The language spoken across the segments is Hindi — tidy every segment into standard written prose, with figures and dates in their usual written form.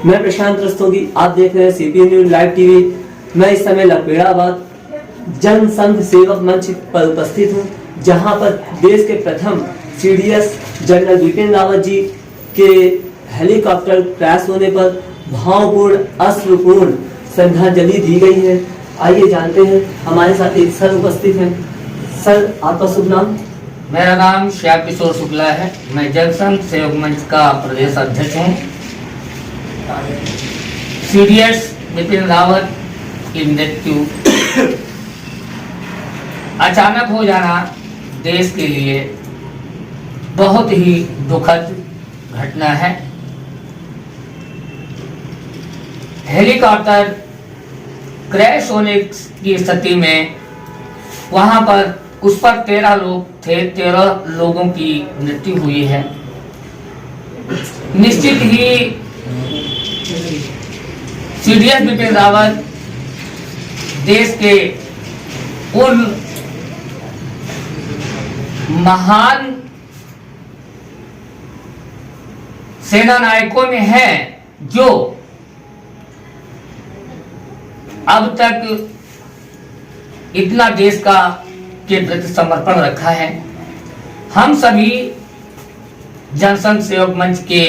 मैं प्रशांत रस्तोगी, आप देख रहे हैं सीपी न्यूज लाइव टीवी। मैं इस समय लपेड़ाबाद जन संघ सेवक मंच पर उपस्थित हूं, जहां पर देश के प्रथम सीडीएस जनरल बिपिन रावत जी के हेलीकॉप्टर क्रैश होने पर भावपूर्ण अश्रुपूर्ण श्रद्धांजलि दी गई है। आइए जानते हैं, हमारे साथ एक सर उपस्थित हैं। सर, आपका शुभ नाम? मेरा नाम श्याम किशोर शुक्ला है। मैं जनसंघ सेवक मंच का प्रदेश अध्यक्ष हूँ। सीडीएस बिपिन रावत की मृत्यु अचानक हो जाना देश के लिए बहुत ही दुखद घटना है। हेलीकॉप्टर क्रैश होने की स्थिति में वहां पर उस पर 13 लोग थे, 13 लोगों की मृत्यु हुई है। निश्चित ही सीडीएस बिपिन रावत देश के उन महान सेना नायकों में हैं जो अब तक इतना देश का के प्रति समर्पण रखा है। हम सभी जनसंघ सेवक मंच के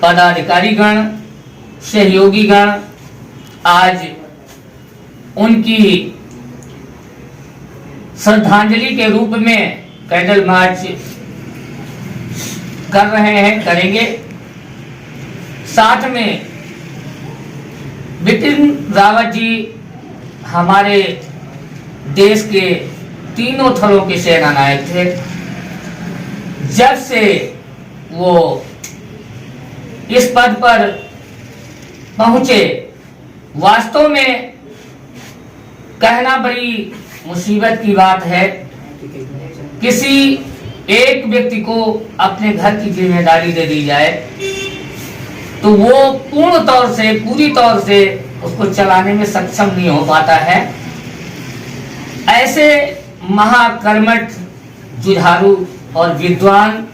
पदाधिकारी गण, सहयोगी गण आज उनकी श्रद्धांजलि के रूप में कैंडल मार्च कर रहे हैं, करेंगे। साथ में बिपिन रावत जी हमारे देश के तीनों थलों के सेना नायक थे। जब से वो इस पद पर पहुंचे, वास्तव में कहना बड़ी मुसीबत की बात है। किसी एक व्यक्ति को अपने घर की जिम्मेदारी दे दी जाए तो वो पूर्ण तौर से, पूरी तौर से उसको चलाने में सक्षम नहीं हो पाता है। ऐसे महाकर्मठ, जुझारू और विद्वान,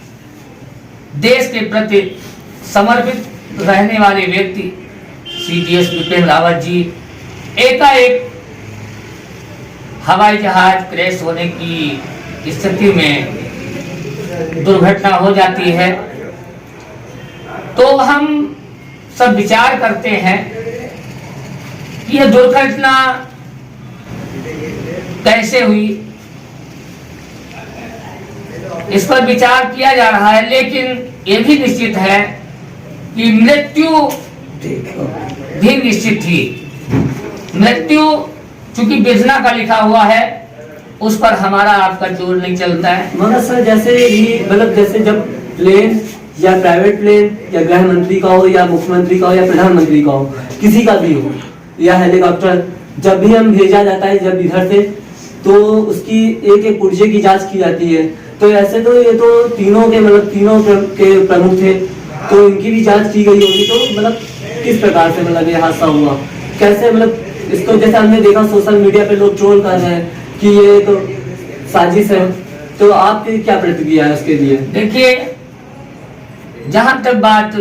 देश के प्रति समर्पित रहने वाले व्यक्ति सीडीएस बिपिन रावत जी एकाएक हवाई जहाज क्रैश होने की स्थिति में दुर्घटना हो जाती है, तो हम सब विचार करते हैं कि यह दुर्घटना कैसे हुई, इस पर विचार किया जा रहा है। लेकिन यह भी निश्चित है कि मृत्यु भी निश्चित थी। मृत्यु चूंकि विधना का लिखा हुआ है, उस पर हमारा आपका जोर नहीं चलता है। मगर सर, जैसे ही मतलब जैसे जब प्लेन या प्राइवेट प्लेन या गृह मंत्री का हो या मुख्यमंत्री का हो या प्रधानमंत्री का हो, किसी का भी हो, या हेलीकॉप्टर जब भी हम भेजा जाता है जब इधर से, तो उसकी एक एक पुर्जे की जांच की जाती है। तो ऐसे तो ये तो तीनों के मतलब तीनों के प्रमुख थे, तो इनकी भी जांच की गई होगी। तो मतलब किस प्रकार से मतलब ये हादसा हुआ, कैसे मतलब इसको, जैसे हमने देखा सोशल मीडिया पे लोग ट्रोल कर रहे हैं कि ये तो साजिश है, तो आपकी क्या प्रतिक्रिया है उसके लिए? देखिए, जहां तक बात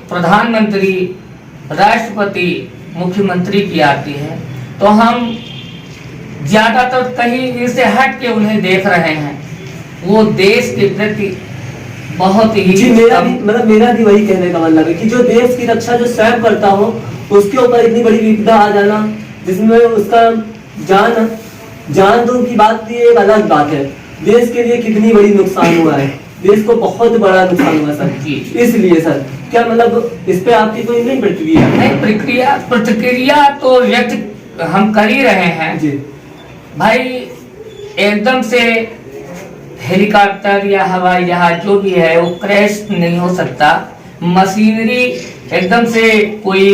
प्रधानमंत्री, राष्ट्रपति, मुख्यमंत्री की आती है, तो हम ज्यादातर कहीं इनसे हट के उन्हें देख रहे हैं। वो देश के प्रति बहुत ही जी, मेरा भी वही कहने का मतलब है कि जो देश की रक्षा जो स्वयं करता हो, उसके ऊपर इतनी बड़ी विपदा आ जाना, जिसमें उसका जान दो की बात, ये एक अलग बात है। देश के लिए कितनी बड़ी नुकसान हुआ है, देश को बहुत बड़ा नुकसान हुआ सर। इसलिए सर, क्या मतलब इस पे आपकी कोई नहीं प्रतिक्रिया? नहीं, प्रतिक्रिया तो व्यक्त हम कर ही रहे हैं जी भाई। एकदम से हेलीकॉप्टर या हवाई जहाज जो भी है वो क्रैश नहीं हो सकता। मशीनरी एकदम से कोई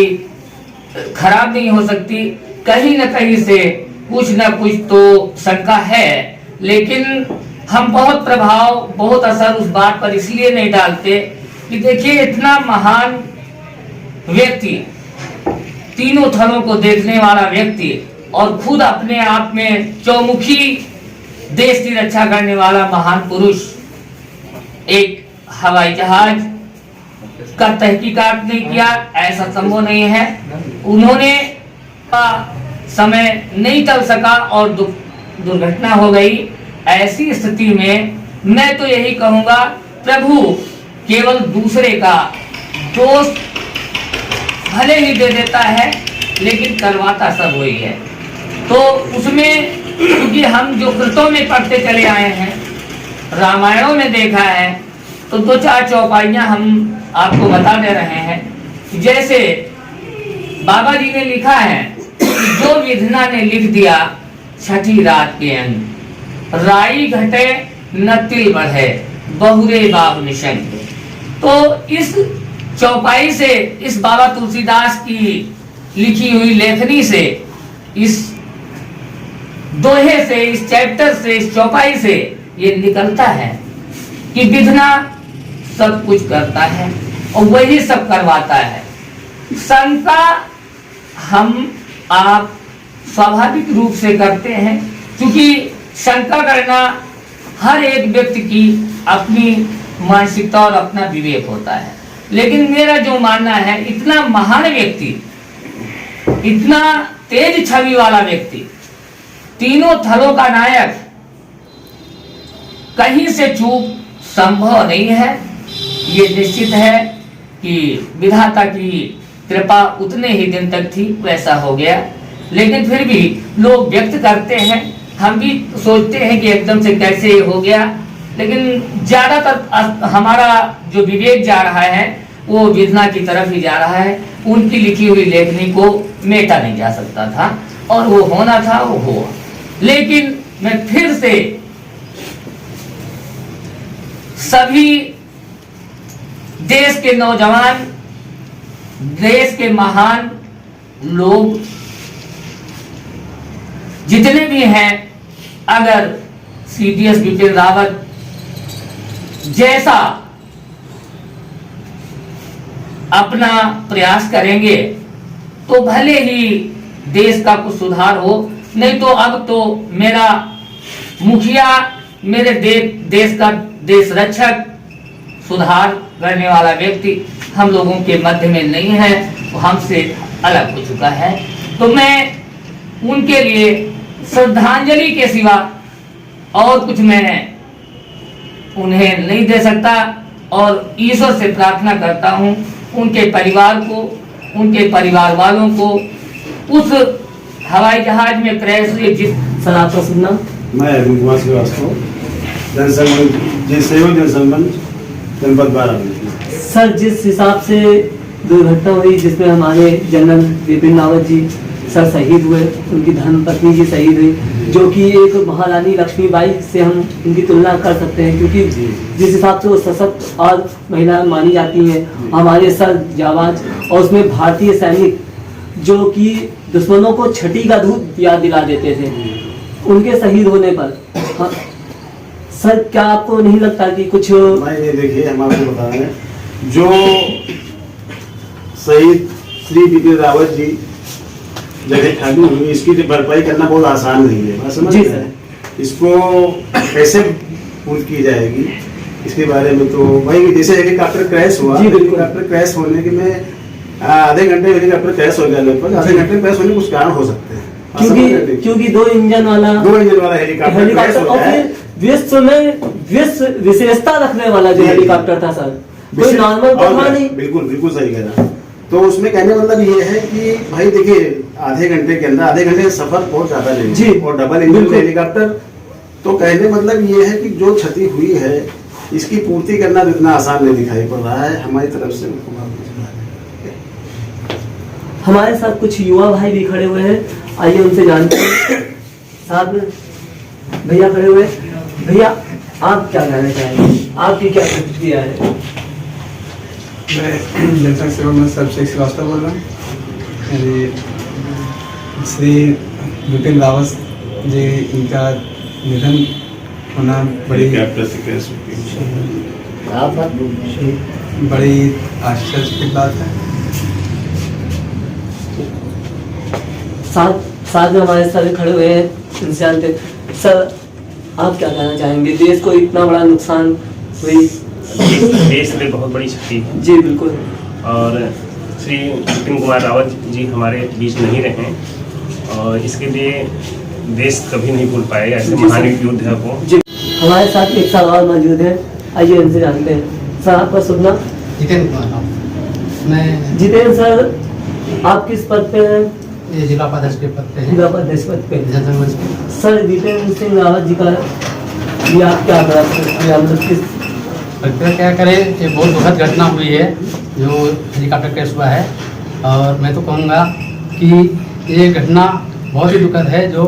खराब नहीं हो सकती, कहीं न कहीं से कुछ न कुछ तो शंका है। लेकिन हम बहुत प्रभाव, बहुत असर उस बात पर इसलिए नहीं डालते कि देखिए, इतना महान व्यक्ति, तीनों थलों को देखने वाला व्यक्ति और खुद अपने आप में चौमुखी देश की रक्षा करने वाला महान पुरुष एक हवाई जहाज का तहकीकात नहीं किया, ऐसा संभव नहीं है। उन्होंने समय नहीं टल सका और दुर्घटना हो गई। ऐसी स्थिति में मैं तो यही कहूंगा, प्रभु केवल दूसरे का दोष भले ही दे देता है लेकिन करवाता सब वही है। तो उसमें क्योंकि हम जो कृतों में पढ़ते चले आए हैं, रामायणों में देखा है, तो दो चार चौपाइयां हम आपको बता दे रहे हैं। जैसे बाबा जी ने लिखा है कि जो विधना ने लिख दिया छठी रात के अंग, राई घटे न तिल बढ़े बहुरे बाब निशंक। तो इस चौपाई से, इस बाबा तुलसीदास की लिखी हुई लेखनी से, इस दोहे से, इस चैप्टर से, इस चौपाई से ये निकलता है कि विधना सब कुछ करता है और वही सब करवाता है। शंका हम आप स्वाभाविक रूप से करते हैं, क्योंकि शंका करना हर एक व्यक्ति की अपनी मानसिकता और अपना विवेक होता है। लेकिन मेरा जो मानना है, इतना महान व्यक्ति, इतना तेज छवि वाला व्यक्ति, तीनों थलों का नायक, कहीं से चूक संभव नहीं है। ये निश्चित है कि विधाता की कृपा उतने ही दिन तक थी, वैसा हो गया। लेकिन फिर भी लोग व्यक्त करते हैं, हम भी सोचते हैं कि एकदम से कैसे ये हो गया। लेकिन ज्यादातर हमारा जो विवेक जा रहा है वो विधना की तरफ ही जा रहा है। उनकी लिखी हुई लेखनी को मेटा नहीं जा सकता था और वो होना था, वो हुआ। लेकिन मैं फिर से सभी देश के नौजवान, देश के महान लोग जितने भी हैं, अगर CDS बिपिन रावत जैसा अपना प्रयास करेंगे तो भले ही देश का कुछ सुधार हो। नहीं तो अब तो मेरा मुखिया, मेरे देश का देश रक्षक, सुधार करने वाला व्यक्ति हम लोगों के मध्य में नहीं है, वो हमसे अलग हो चुका है। तो मैं उनके लिए श्रद्धांजलि के सिवा और कुछ मैं उन्हें नहीं दे सकता और ईश्वर से प्रार्थना करता हूँ उनके परिवार को, उनके परिवार वालों को, उस हवाई जहाज में क्रैश हुए जिस। सर आपका सुनना। मैं अरविंद कुमार श्रीवास्तव, जनसंबंध जनपद 12। सर जिस हिसाब से दुर्घटना हुई जिसमें हमारे जनरल बिपिन रावत जी सर शहीद हुए, उनकी धर्मपत्नी जी शहीद हुई, जो कि एक महारानी लक्ष्मीबाई से हम इनकी तुलना कर सकते हैं, क्योंकि जिस हिसाब से वो सशक्त और महिला मानी जाती हैं, हमारे सर जाबाज, और उसमें भारतीय सैनिक जो कि दुश्मनों को छठी का दूध याद दिला देते थे, उनके शहीद होने पर हाँ, सर क्या आपको नहीं लगता कि कुछ नहीं? देखिए, हम आपको बता रहे हैं, जो शहीद श्री बिपिन रावत जी जगह खाली हुई, इसकी भरपाई करना बहुत आसान नहीं है। बात समझ रहे हैं? इसको कैसे पूरी की जाएगी इसके बारे में तो भाई, जैसे हेलीकॉप्टर क्रैश हुआ, हेलीकॉप्टर क्रैश होने के में आधे घंटे हेलीकॉप्टर क्रैश हो गया, लगभग आधे घंटे क्रैश होने के कुछ कारण हो सकते हैं, क्योंकि दो इंजन वाला हेलीकॉप्टर और फिर विश्व में विशेषता रखने वाला जो हेलीकॉप्टर था सर, कोई नॉर्मल तो था नहीं। बिल्कुल सही कह रहा। तो उसमें कहने मतलब ये है कि भाई देखिए, आधे घंटे के अंदर, आधे घंटे का सफर बहुत ज्यादा नहीं है, और डबल इंजन हेलीकॉप्टर, तो कहने मतलब ये है कि जो क्षति हुई है इसकी पूर्ति करना तो इतना आसान नहीं दिखाई पड़ रहा है हमारी तरफ से। हमारे साथ कुछ युवा भाई भी खड़े हुए हैं, आइए उनसे जानते हैं। साहब भैया खड़े हुए, भैया आप क्या कहना चाहेंगे, आपकी क्या प्रतिक्रिया है? मैं जनसंघ सेवक मंच से श्रीवास्तव बोल रहा हूँ। श्री बिपिन रावत जी, इनका निधन होना बड़ी आश्चर्य की बात है। साथ में हमारे सर खड़े हुए हैं, इनसे जानते। सर आप क्या कहना चाहेंगे, देश को इतना बड़ा नुकसान हुई, देश में बहुत बड़ी शक्ति है। जी बिल्कुल। और श्री विपिन कुमार रावत जी हमारे बीच नहीं रहे और इसके लिए देश कभी नहीं भूल पाएगा ऐसे महान योद्धा को। जी हमारे साथ एक सवाल मौजूद है, आइए इनसे जानते हैं। सर आपका शुभ नाम? जितेंद्र कुमार। मैं जितेंद्र सर, आप किस पद पे हैं? ये जिला उपाध्यक्ष के पद पे हैं। जिला उपाध्यक्ष पद पे। जनसंघ मंच पे। सर विपिन सिंह रावत जी का ये आप क्या किस प्रक्रिया क्या करें, ये बहुत दुखद घटना हुई है जो हेलीकॉप्टर क्रैश हुआ है। और मैं तो कहूँगा कि ये घटना बहुत ही दुखद है जो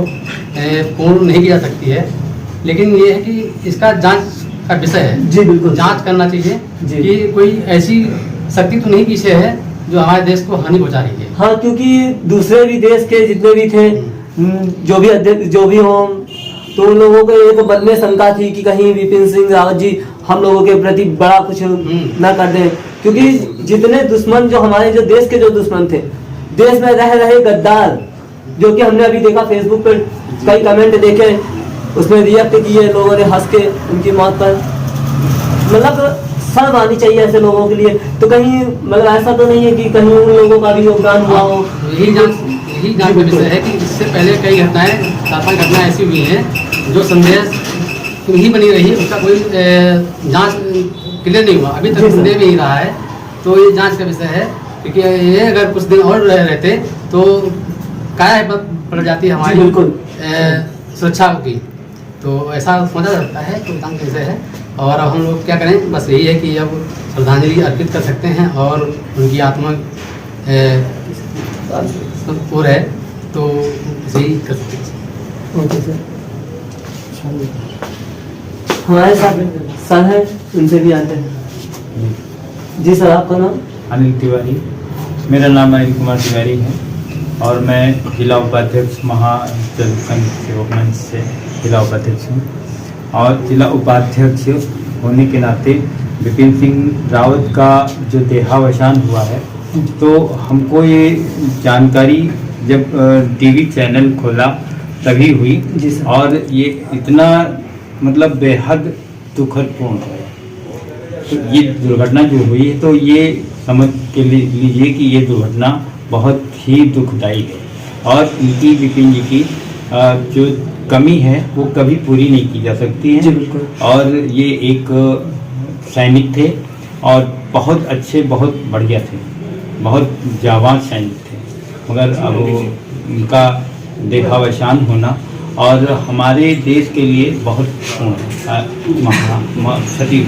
पूर्ण नहीं की जा सकती है, लेकिन ये है कि इसका जांच का विषय है। जी बिल्कुल। जांच करना चाहिए जी। कि कोई ऐसी शक्ति तो नहीं पीछे है जो हमारे देश को हानि पहुँचा रही है। हाँ, क्योंकि दूसरे भी देश के जितने भी थे, जो भी अध्यक्ष जो भी हों, तो उन लोगों को एक मन में शंका थी कि कहीं विपिन सिंह रावत जी हम लोगों के प्रति बड़ा कुछ ना कर दें, क्योंकि जितने दुश्मन जो हमारे जो देश के जो दुश्मन थे, देश में रह रहे गद्दार, जो कि हमने अभी देखा फेसबुक पर कई कमेंट देखे, उसमें रिएक्ट किए लोगों ने हंस के उनकी मौत पर। मतलब शर्म आनी चाहिए ऐसे लोगों के लिए। तो कहीं मतलब ऐसा तो नहीं है कि कहीं उन लोगों का भी योगदान हुआ हो? यही जांच का विषय है कि इससे पहले कई घटनाएं, 4-5 घटनाएं ऐसी हुई हैं जो संदेह ही बनी रही, उसका कोई जांच क्लियर नहीं हुआ, अभी तक संदेह भी नहीं रहा है। तो ये जांच का विषय है, क्योंकि ये अगर कुछ दिन और रहते तो काया पड़ जाती है हमारी बिल्कुल सुरक्षा की। तो ऐसा समझा जाता है, तो जांच का विषय है। और अब हम लोग क्या करें, बस यही है कि अब श्रद्धांजलि अर्पित कर सकते हैं और उनकी आत्मा और है तो यही कर सकते हैं। Okay sir. हमारे साथ सर है, उनसे भी आते हैं। जी सर, आपका नाम? अनिल तिवारी। मेरा नाम अनिल कुमार तिवारी है और मैं जिला उपाध्यक्ष महाजन संघ सेवक मंच से जिला उपाध्यक्ष हूँ। और जिला उपाध्यक्ष होने के नाते विपिन सिंह रावत का जो देहावसान हुआ है, तो हमको ये जानकारी जब टीवी चैनल खोला तभी हुई। जी सर। और ये इतना मतलब बेहद दुखदपूर्ण है। तो ये दुर्घटना जो हुई है, तो ये समझ के लीजिए कि ये दुर्घटना बहुत ही दुखदायी है और इनकी विपिन जी की जो कमी है वो कभी पूरी नहीं की जा सकती है। जी बिल्कुल। और ये एक सैनिक थे और बहुत अच्छे, बहुत बढ़िया थे, बहुत जाबाज सैनिक थे, मगर अब उनका देहावसान होना और हमारे देश के लिए बहुत क्षति।